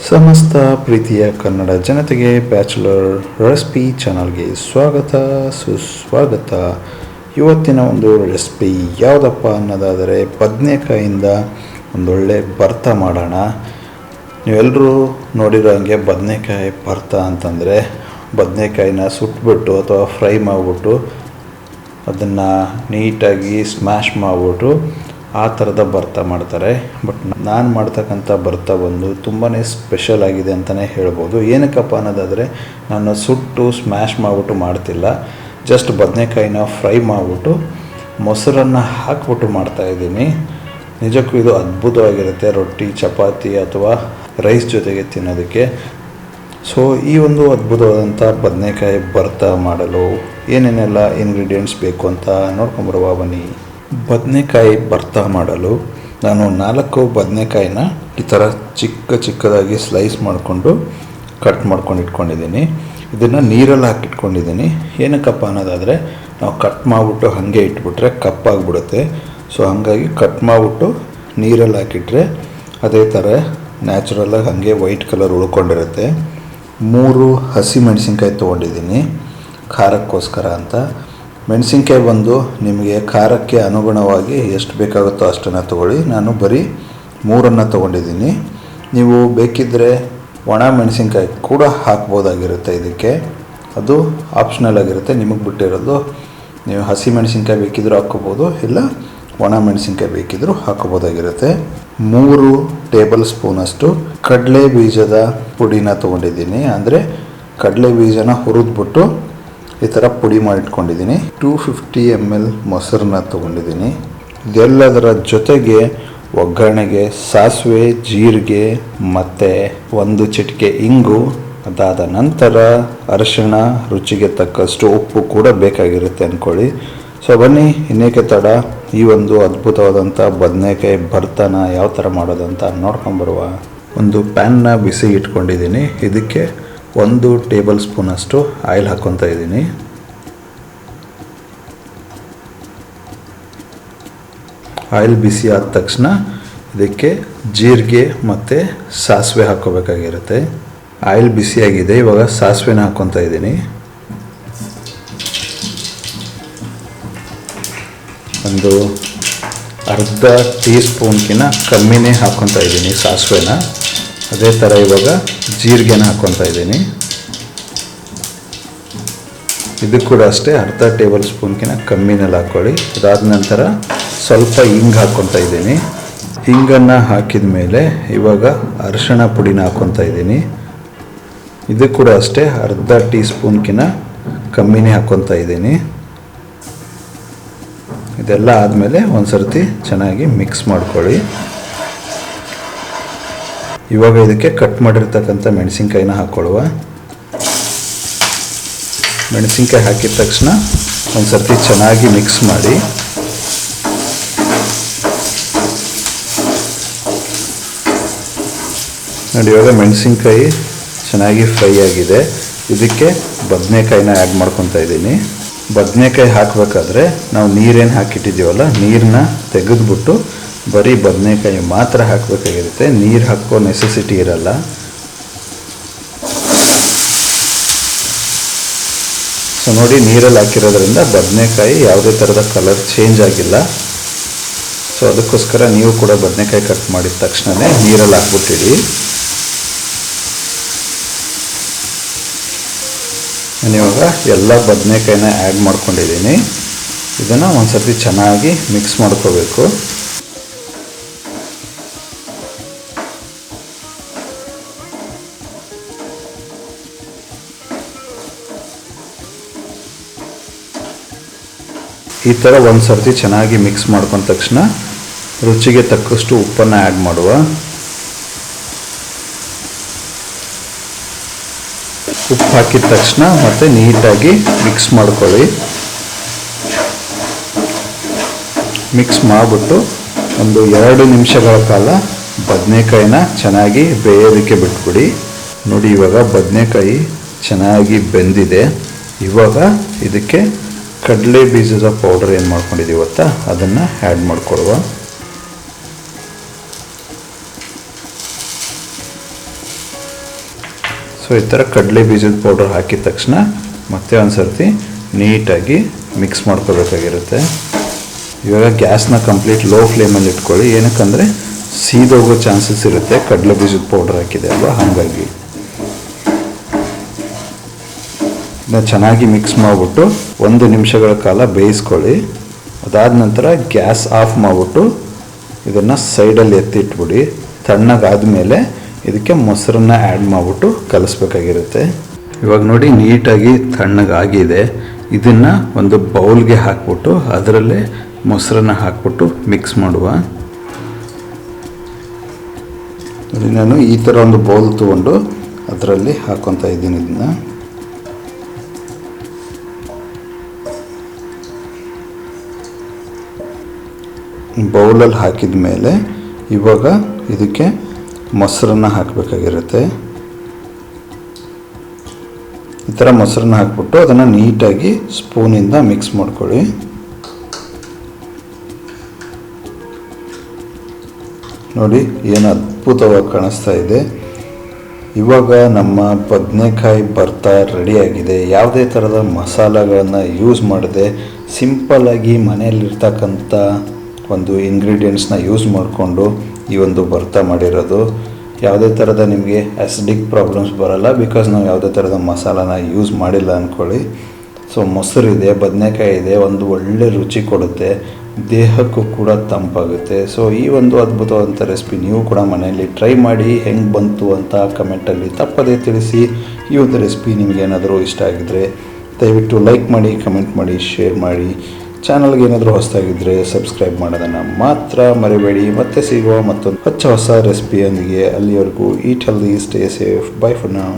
ಸಮಸ್ತ ಪ್ರೀತಿಯ ಕನ್ನಡ ಜನತೆಗೆ ಬ್ಯಾಚುಲರ್ ರೆಸಿಪಿ ಚಾನಲ್ಗೆ ಸ್ವಾಗತ ಸುಸ್ವಾಗತ. ಇವತ್ತಿನ ಒಂದು ರೆಸಿಪಿ ಯಾವುದಪ್ಪ ಅನ್ನೋದಾದರೆ ಬದನೆಕಾಯಿಂದ ಒಂದೊಳ್ಳೆ ಭರ್ತ ಮಾಡೋಣ. ನೀವೆಲ್ಲರೂ ನೋಡಿರೋ ಹಾಗೆ ಬದನೆಕಾಯಿ ಭರ್ತ ಅಂತಂದರೆ ಬದನೆಕಾಯಿನ ಸುಟ್ಬಿಟ್ಟು ಅಥವಾ ಫ್ರೈ ಮಾಡಿಬಿಟ್ಟು ಅದನ್ನು ನೀಟಾಗಿ ಸ್ಮ್ಯಾಶ್ ಮಾಡಿಬಿಟ್ಟು ಆ ಥರದ ಭರ್ತ ಮಾಡ್ತಾರೆ. ಬಟ್ ನಾನು ಮಾಡ್ತಕ್ಕಂಥ ಭರ್ತ ಬಂದು ತುಂಬಾ ಸ್ಪೆಷಲ್ ಆಗಿದೆ ಅಂತಲೇ ಹೇಳ್ಬೋದು. ಏನಕ್ಕಪ್ಪ ಅನ್ನೋದಾದರೆ ನಾನು ಸುಟ್ಟು ಸ್ಮ್ಯಾಶ್ ಮಾಡಿಬಿಟ್ಟು ಮಾಡ್ತಿಲ್ಲ, ಜಸ್ಟ್ ಬದನೆಕಾಯಿನ ಫ್ರೈ ಮಾಡಿಬಿಟ್ಟು ಮೊಸರನ್ನು ಹಾಕ್ಬಿಟ್ಟು ಮಾಡ್ತಾಯಿದ್ದೀನಿ. ನಿಜಕ್ಕೂ ಇದು ಅದ್ಭುತವಾಗಿರುತ್ತೆ ರೊಟ್ಟಿ, ಚಪಾತಿ ಅಥವಾ ರೈಸ್ ಜೊತೆಗೆ ತಿನ್ನೋದಕ್ಕೆ. ಸೊ ಈ ಒಂದು ಅದ್ಭುತವಾದಂಥ ಬದನೆಕಾಯಿ ಭರ್ತ ಮಾಡಲು ಏನೇನೆಲ್ಲ ಇಂಗ್ರೀಡಿಯೆಂಟ್ಸ್ ಬೇಕು ಅಂತ ನೋಡ್ಕೊಂಬರುವ ಬನ್ನಿ. ಬದನೆಕಾಯಿ ಭರ್ತ ಮಾಡಲು ನಾನು 4 ಬದನೆಕಾಯಿನ ಈ ಥರ ಚಿಕ್ಕದಾಗಿ ಸ್ಲೈಸ್ ಮಾಡಿಕೊಂಡು ಕಟ್ ಮಾಡ್ಕೊಂಡು ಇಟ್ಕೊಂಡಿದ್ದೀನಿ. ಇದನ್ನು ನೀರಲ್ಲಿ ಹಾಕಿಟ್ಕೊಂಡಿದ್ದೀನಿ. ಏನಕ್ಕಪ್ಪ ಅನ್ನೋದಾದರೆ ನಾವು ಕಟ್ ಮಾಡಿಬಿಟ್ಟು ಹಾಗೆ ಇಟ್ಬಿಟ್ರೆ ಕಪ್ಪಾಗಿಬಿಡುತ್ತೆ. ಸೊ ಹಾಗಾಗಿ ಕಟ್ ಮಾಡಿಬಿಟ್ಟು ನೀರಲ್ಲಿ ಹಾಕಿಟ್ರೆ ಅದೇ ಥರ ನ್ಯಾಚುರಲಾಗಿ ಹಾಗೆ ವೈಟ್ ಕಲರ್ ಉಳ್ಕೊಂಡಿರುತ್ತೆ. 3 ಹಸಿ ಮೆಣಸಿನ್ಕಾಯಿ ತೊಗೊಂಡಿದ್ದೀನಿ ಖಾರಕ್ಕೋಸ್ಕರ ಅಂತ. ಮೆಣಸಿನ್ಕಾಯಿ ಬಂದು ನಿಮಗೆ ಖಾರಕ್ಕೆ ಅನುಗುಣವಾಗಿ ಎಷ್ಟು ಬೇಕಾಗುತ್ತೋ ಅಷ್ಟನ್ನು ತೊಗೊಳ್ಳಿ. ನಾನು ಬರೀ 3 ತೊಗೊಂಡಿದ್ದೀನಿ. ನೀವು ಬೇಕಿದ್ದರೆ ಒಣ ಮೆಣಸಿನ್ಕಾಯಿ ಕೂಡ ಹಾಕ್ಬೋದಾಗಿರುತ್ತೆ. ಇದಕ್ಕೆ ಅದು ಆಪ್ಷನಲ್ ಆಗಿರುತ್ತೆ, ನಿಮಗೆ ಬಿಟ್ಟಿರೋದು. ನೀವು ಹಸಿ ಮೆಣಸಿನ್ಕಾಯಿ ಬೇಕಿದ್ದರೂ ಹಾಕ್ಕೋಬೋದು, ಇಲ್ಲ ಒಣ ಮೆಣಸಿನ್ಕಾಯಿ ಬೇಕಿದ್ದರೂ ಹಾಕ್ಕೋಬೋದಾಗಿರುತ್ತೆ. 3 ಟೇಬಲ್ ಸ್ಪೂನಷ್ಟು ಕಡಲೆ ಬೀಜದ ಪುಡಿನ ತೊಗೊಂಡಿದ್ದೀನಿ. ಅಂದರೆ ಕಡಲೆ ಬೀಜನ ಹುರಿದ್ಬಿಟ್ಟು ಈ ಥರ ಪುಡಿ ಮಾಡಿಟ್ಕೊಂಡಿದ್ದೀನಿ. 250 ml ಮೊಸರನ್ನ ತೊಗೊಂಡಿದ್ದೀನಿ. ಇದೆಲ್ಲದರ ಜೊತೆಗೆ ಒಗ್ಗರಣೆಗೆ ಸಾಸಿವೆ, ಜೀರಿಗೆ ಮತ್ತು 1 ಚಿಟಿಕೆ ಇಂಗು, ಅದಾದ ನಂತರ ಅರಿಶಿಣ, ರುಚಿಗೆ ತಕ್ಕಷ್ಟು ಉಪ್ಪು ಕೂಡ ಬೇಕಾಗಿರುತ್ತೆ ಅಂದ್ಕೊಳ್ಳಿ. ಸೊ ಬನ್ನಿ, ಇನ್ನೇಕೆ ತಡ, ಈ ಒಂದು ಅದ್ಭುತವಾದಂಥ ಬದನೆಕಾಯಿ ಭರ್ತನ ಯಾವ ಥರ ಮಾಡೋದಂತ ನೋಡ್ಕೊಂಬರುವ. ಒಂದು ಪ್ಯಾನ್ನ ಬಿಸಿ ಇಟ್ಕೊಂಡಿದ್ದೀನಿ. ಇದಕ್ಕೆ 1 ಟೇಬಲ್ ಸ್ಪೂನಷ್ಟು ಆಯಿಲ್ ಹಾಕ್ಕೊತಾ ಇದ್ದೀನಿ. ಆಯಿಲ್ ಬಿಸಿ ಆದ ತಕ್ಷಣ ಇದಕ್ಕೆ ಜೀರಿಗೆ ಮತ್ತು ಸಾಸಿವೆ ಹಾಕ್ಕೋಬೇಕಾಗಿರುತ್ತೆ. ಆಯಿಲ್ ಬಿಸಿಯಾಗಿದೆ, ಇವಾಗ ಸಾಸಿವೆನ ಹಾಕ್ಕೊತಾ ಇದ್ದೀನಿ. ಒಂದು ಅರ್ಧ ಟೀ ಸ್ಪೂನ್ಗಿಂತ ಕಮ್ಮಿನೇ ಹಾಕ್ಕೊತಾ ಇದ್ದೀನಿ ಸಾಸಿವೆನ. ಅದೇ ಥರ ಇವಾಗ ಜೀರಿಗೆನ ಹಾಕ್ಕೊತಾ ಇದ್ದೀನಿ. ಇದು ಕೂಡ ಅಷ್ಟೇ ಅರ್ಧ ಟೇಬಲ್ ಸ್ಪೂನ್ಗಿಂತ ಕಮ್ಮಿನಲ್ಲಿ ಹಾಕ್ಕೊಳ್ಳಿ. ಅದಾದ ನಂತರ ಸ್ವಲ್ಪ ಹಿಂಗೆ ಹಾಕ್ಕೊತಾ ಇದ್ದೀನಿ. ಹಿಂಗನ್ನು ಹಾಕಿದ ಮೇಲೆ ಇವಾಗ ಅರಿಶಿಣ ಪುಡಿನ ಹಾಕ್ಕೊತಾ ಇದ್ದೀನಿ. ಇದು ಕೂಡ ಅಷ್ಟೇ ಅರ್ಧ ಟೀ ಸ್ಪೂನ್ಗಿಂತ ಕಮ್ಮಿನೇ ಹಾಕ್ಕೊತಾ ಇದ್ದೀನಿ. ಇದೆಲ್ಲ ಆದಮೇಲೆ ಒಂದು ಸರ್ತಿ ಚೆನ್ನಾಗಿ ಮಿಕ್ಸ್ ಮಾಡ್ಕೊಳ್ಳಿ. ಇವಾಗ ಇದಕ್ಕೆ ಕಟ್ ಮಾಡಿರ್ತಕ್ಕಂಥ ಮೆಣಸಿನ್ಕಾಯಿನ ಹಾಕ್ಕೊಳ್ಳುವ. ಮೆಣಸಿನ್ಕಾಯಿ ಹಾಕಿದ ತಕ್ಷಣ ಒಂದು ಸರ್ತಿ ಚೆನ್ನಾಗಿ ಮಿಕ್ಸ್ ಮಾಡಿ. ನೋಡಿ, ಇವಾಗ ಮೆಣಸಿನ್ಕಾಯಿ ಚೆನ್ನಾಗಿ ಫ್ರೈ ಆಗಿದೆ. ಇದಕ್ಕೆ ಬದನೆಕಾಯಿನ ಆ್ಯಡ್ ಮಾಡ್ಕೊತಾ ಇದ್ದೀನಿ. ಬದನೆಕಾಯಿ ಹಾಕಬೇಕಾದ್ರೆ ನಾವು ನೀರೇನು ಹಾಕಿಟ್ಟಿದ್ದೀವಲ್ಲ, ನೀರನ್ನ ತೆಗೆದುಬಿಟ್ಟು ಬರೀ ಬದನೆಕಾಯಿ ಮಾತ್ರ ಹಾಕಬೇಕಾಗಿರುತ್ತೆ. ನೀರು ಹಾಕೋ ನೆಸೆಸಿಟಿ ಇರಲ್ಲ. ಸೊ ನೋಡಿ, ನೀರಲ್ಲಿ ಹಾಕಿರೋದ್ರಿಂದ ಬದನೆಕಾಯಿ ಯಾವುದೇ ಥರದ ಕಲರ್ ಚೇಂಜ್ ಆಗಿಲ್ಲ. ಸೊ ಅದಕ್ಕೋಸ್ಕರ ನೀವು ಕೂಡ ಬದನೆಕಾಯಿ ಕಟ್ ಮಾಡಿದ ತಕ್ಷಣವೇ ನೀರಲ್ಲಿ ಹಾಕ್ಬಿಟ್ಟಿಡಿ. ನಾನಿವಾಗ ಎಲ್ಲ ಬದನೆಕಾಯಿನ ಆ್ಯಡ್ ಮಾಡ್ಕೊಂಡಿದ್ದೀನಿ. ಇದನ್ನು ಒಂದು ಸರ್ತಿ ಚೆನ್ನಾಗಿ ಮಿಕ್ಸ್ ಮಾಡ್ಕೋಬೇಕು. ಈ ಥರ ಒಂದು ಸರ್ತಿ ಚೆನ್ನಾಗಿ ಮಿಕ್ಸ್ ಮಾಡ್ಕೊಂಡ ತಕ್ಷಣ ರುಚಿಗೆ ತಕ್ಕಷ್ಟು ಉಪ್ಪನ್ನು ಆ್ಯಡ್ ಮಾಡುವ. ಉಪ್ಪು ಹಾಕಿದ ತಕ್ಷಣ ಮತ್ತೆ ನೀಟಾಗಿ ಮಿಕ್ಸ್ ಮಾಡ್ಕೊಳ್ಳಿ. ಮಿಕ್ಸ್ ಮಾಡಿಬಿಟ್ಟು ಒಂದು 2 ನಿಮಿಷಗಳ ಕಾಲ ಬದನೆಕಾಯಿನ ಚೆನ್ನಾಗಿ ಬೇಯೋದಕ್ಕೆ ಬಿಟ್ಬಿಡಿ. ನೋಡಿ, ಇವಾಗ ಬದನೆಕಾಯಿ ಚೆನ್ನಾಗಿ ಬೆಂದಿದೆ. ಇವಾಗ ಇದಕ್ಕೆ ಕಡಲೆ ಬೀಜದ ಪೌಡರ್ ಏನು ಮಾಡ್ಕೊಂಡಿದ್ದೀವಿ ಗೊತ್ತಾ, ಅದನ್ನು ಆ್ಯಡ್ ಮಾಡ್ಕೊಳ್ಳುವ. ಸೊ ಈ ಥರ ಕಡಲೆ ಬೀಜದ ಪೌಡರ್ ಹಾಕಿದ ತಕ್ಷಣ ಮತ್ತೆ ಒಂದು ಸರ್ತಿ ನೀಟಾಗಿ ಮಿಕ್ಸ್ ಮಾಡ್ಕೋಬೇಕಾಗಿರುತ್ತೆ. ಇವಾಗ ಗ್ಯಾಸ್ನ ಕಂಪ್ಲೀಟ್ ಲೋ ಫ್ಲೇಮಲ್ಲಿ ಇಟ್ಕೊಳ್ಳಿ, ಏನಕ್ಕಂದರೆ ಸೀದೋಗೋ ಚಾನ್ಸಸ್ ಇರುತ್ತೆ, ಕಡಲೆ ಬೀಜದ ಪೌಡರ್ ಹಾಕಿದೆ ಅಲ್ವಾ, ಹಾಗಾಗಿ ಇದನ್ನ ಚೆನ್ನಾಗಿ ಮಿಕ್ಸ್ ಮಾಡಿಬಿಟ್ಟು 1 ನಿಮಿಷಗಳ ಕಾಲ ಬೇಯಿಸ್ಕೊಳ್ಳಿ. ಅದಾದ ನಂತರ ಗ್ಯಾಸ್ ಆಫ್ ಮಾಡಿಬಿಟ್ಟು ಇದನ್ನು ಸೈಡಲ್ಲಿ ಎತ್ತಿಟ್ಬಿಡಿ. ತಣ್ಣಗಾದ್ಮೇಲೆ ಇದಕ್ಕೆ ಮೊಸರನ್ನ ಆ್ಯಡ್ ಮಾಡಿಬಿಟ್ಟು ಕಲಿಸ್ಬೇಕಾಗಿರುತ್ತೆ. ಇವಾಗ ನೋಡಿ ನೀಟಾಗಿ ತಣ್ಣಗಾಗಿದೆ. ಇದನ್ನು ಒಂದು ಬೌಲ್ಗೆ ಹಾಕ್ಬಿಟ್ಟು ಅದರಲ್ಲೇ ಮೊಸರನ್ನ ಹಾಕ್ಬಿಟ್ಟು ಮಿಕ್ಸ್ ಮಾಡುವ. ನೋಡಿ ನಾನು ಈ ಥರ ಒಂದು ಬೌಲ್ ತೊಗೊಂಡು ಅದರಲ್ಲಿ ಹಾಕ್ಕೊತಾ ಇದ್ದೀನಿ. ಇದನ್ನು ಬೌಲಲ್ಲಿ ಹಾಕಿದ ಮೇಲೆ ಇವಾಗ ಇದಕ್ಕೆ ಮೊಸರನ್ನ ಹಾಕಬೇಕಾಗಿರುತ್ತೆ. ಈ ಥರ ಮೊಸರನ್ನ ಹಾಕ್ಬಿಟ್ಟು ಅದನ್ನು ನೀಟಾಗಿ ಸ್ಪೂನಿಂದ ಮಿಕ್ಸ್ ಮಾಡ್ಕೊಳ್ಳಿ. ನೋಡಿ ಏನು ಅದ್ಭುತವಾಗಿ ಕಾಣಿಸ್ತಾ ಇದೆ. ಇವಾಗ ನಮ್ಮ ಬದನೆಕಾಯಿ ಭರ್ತಾ ರೆಡಿಯಾಗಿದೆ. ಯಾವುದೇ ಥರದ ಮಸಾಲೆಗಳನ್ನು ಯೂಸ್ ಮಾಡದೆ ಸಿಂಪಲ್ಲಾಗಿ ಮನೆಯಲ್ಲಿರ್ತಕ್ಕಂಥ ಒಂದು ಇಂಗ್ರೀಡಿಯೆಂಟ್ಸ್ನ ಯೂಸ್ ಮಾಡಿಕೊಂಡು ಈ ಒಂದು ಭರ್ತಾ ಮಾಡಿರೋದು. ಯಾವುದೇ ಥರದ ನಿಮಗೆ ಆ್ಯಸಿಡಿಕ್ ಪ್ರಾಬ್ಲಮ್ಸ್ ಬರೋಲ್ಲ, ಬಿಕಾಸ್ ನಾವು ಯಾವುದೇ ಥರದ ಮಸಾಲಾನ ಯೂಸ್ ಮಾಡಿಲ್ಲ ಅಂದ್ಕೊಳ್ಳಿ. ಸೊ ಮೊಸರಿದೆ, ಬದನೆಕಾಯಿ ಇದೆ, ಒಂದು ಒಳ್ಳೆ ರುಚಿ ಕೊಡುತ್ತೆ, ದೇಹಕ್ಕೂ ಕೂಡ ತಂಪಾಗುತ್ತೆ. ಸೊ ಈ ಒಂದು ಅದ್ಭುತವಾದಂಥ ರೆಸಿಪಿ ನೀವು ಕೂಡ ಮನೆಯಲ್ಲಿ ಟ್ರೈ ಮಾಡಿ, ಹೆಂಗೆ ಬಂತು ಅಂತ ಕಮೆಂಟಲ್ಲಿ ತಪ್ಪದೇ ತಿಳಿಸಿ. ಈ ಒಂದು ರೆಸಿಪಿ ನಿಮಗೇನಾದರೂ ಇಷ್ಟ ಆಗಿದ್ದರೆ ದಯವಿಟ್ಟು ಲೈಕ್ ಮಾಡಿ, ಕಮೆಂಟ್ ಮಾಡಿ, ಶೇರ್ ಮಾಡಿ. ಚಾನಲ್ಗೆ ಏನಾದರೂ ಹೊಸದಾಗಿದ್ದರೆ ಸಬ್ಸ್ಕ್ರೈಬ್ ಮಾಡೋದನ್ನು ಮಾತ್ರ ಮರಿಬೇಡಿ. ಮತ್ತೆ ಸಿಗುವ ಮತ್ತೊಂದು ಹೊಸ ರೆಸಿಪಿಯೊಂದಿಗೆ. ಅಲ್ಲಿವರೆಗೂ eat healthy, stay safe, by for now.